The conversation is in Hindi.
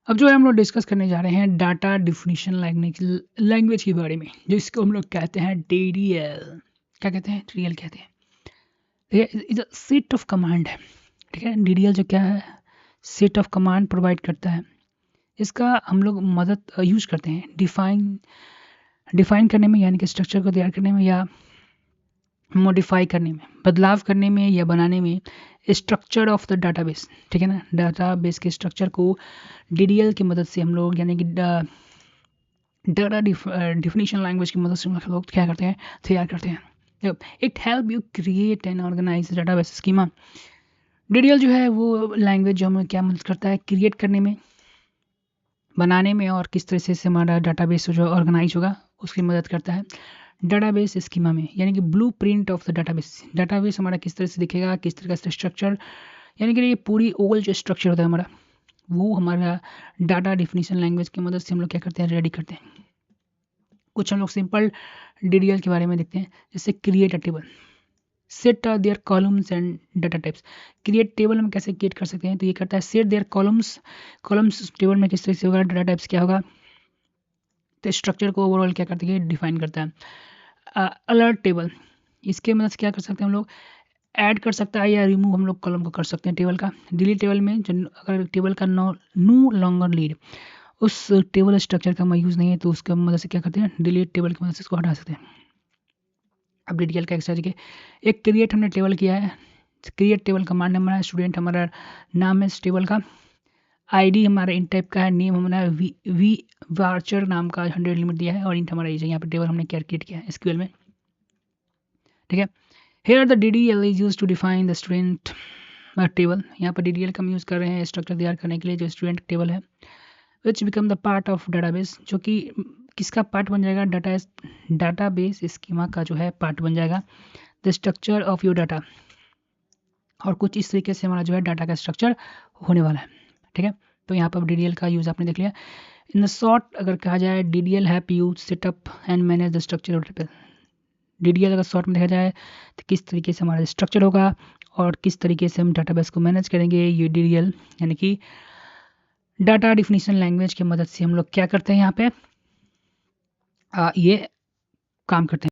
अब जो है हम लोग डिस्कस करने जा रहे हैं डाटा डिफिनीशन लैंग्वेज के बारे में, जिसको हम लोग कहते हैं DDL। क्या कहते हैं? DDL कहते हैं। ठीक है, is a set of command है। ठीक है, DDL जो क्या है, सेट ऑफ कमांड प्रोवाइड करता है। इसका हम लोग मदद यूज करते हैं डिफाइन करने में, यानी कि स्ट्रक्चर को तैयार करने में, या मॉडिफाई करने में, बदलाव करने में, या बनाने में स्ट्रक्चर ऑफ द डाटाबेस। ठीक है ना, डाटाबेस के स्ट्रक्चर को DDL की मदद से हम लोग, यानी कि डाटा डिफिनीशन लैंग्वेज की मदद से हम लोग क्या करते हैं, तैयार करते हैं। It help you create and organise database schema. DDL जो है वो लैंग्वेज जो हमें क्या मदद करता है, क्रिएट करने में, बनाने में, और किस तरह से हमारा डाटाबेस जो ऑर्गेनाइज होगा उसकी मदद करता है डाटाबेस स्कीमा में, यानी कि blue print of the database हमारा किस तरह से दिखेगा, किस तरह का स्ट्रक्चर, यानी कि ये पूरी ओवल जो स्ट्रक्चर होता है हमारा, वो हमारा डाटा डिफिनीशन लैंग्वेज की मदद से हम लोग क्या करते हैं, रेडी करते हैं। कुछ हम लोग सिंपल DDL के बारे में देखते हैं, जैसे create a table, set their columns and data types. Create table हम कैसे क्रिएट कर सकते हैं, तो ये करता है सेट देयर कॉलम्स टेबल में किस तरह से होगा, डाटा टाइप्स क्या होगा, तो स्ट्रक्चर को ओवरऑल क्या करते हैं, डिफाइन करता है। अलर्ट टेबल, इसके मदद से क्या कर सकते हैं हम लोग, ऐड कर सकता है या रिमूव हम लोग कॉलम को कर सकते हैं टेबल का। डिलीट टेबल में जो अगर टेबल का नो लॉन्गर लीड, उस टेबल स्ट्रक्चर का मैं यूज़ नहीं है, तो उसके मदद से क्या करते हैं, डिलीट टेबल की मदद से इसको हटा सकते हैं। अब DDL का एक्स्ट्रा देखिए, एक क्रिएट हमने टेबल किया है, क्रिएट टेबल कमांड हमारा, स्टूडेंट हमारा नाम है इस टेबल का, ID हमारा इन टाइप का है, नेम हमारा वी वार्चर नाम का 100 लिमिट दिया है, और इंट हमारा एज है। यहाँ पर टेबल हमने क्या क्रिएट किया है SQL में। ठीक है, here the DDL is use to define the student table. यहाँ पर DDL का हम यूज़ कर रहे हैं स्ट्रक्चर तैयार करने के लिए, जो स्टूडेंट टेबल है, विच become the part of database, जो कि किसका पार्ट बन जाएगा, डाटाबेस स्कीमा का जो है पार्ट बन जाएगा। The structure of your data, और कुछ इस तरीके से हमारा जो है डाटा का स्ट्रक्चर होने वाला है। ठीक है, तो यहाँ पर DDL का यूज़ आपने देख लिया। इन द शॉर्ट अगर कहा जाए, DDL help you setup and manage the structure of data. DDL अगर शॉर्ट में देखा जाए तो किस तरीके से हमारा स्ट्रक्चर होगा और किस तरीके से हम डाटाबेस को मैनेज करेंगे, ये DDL यानी कि डाटा डिफिनीशन लैंग्वेज की मदद से हम लोग क्या करते हैं, यहाँ पे ये काम करते हैं।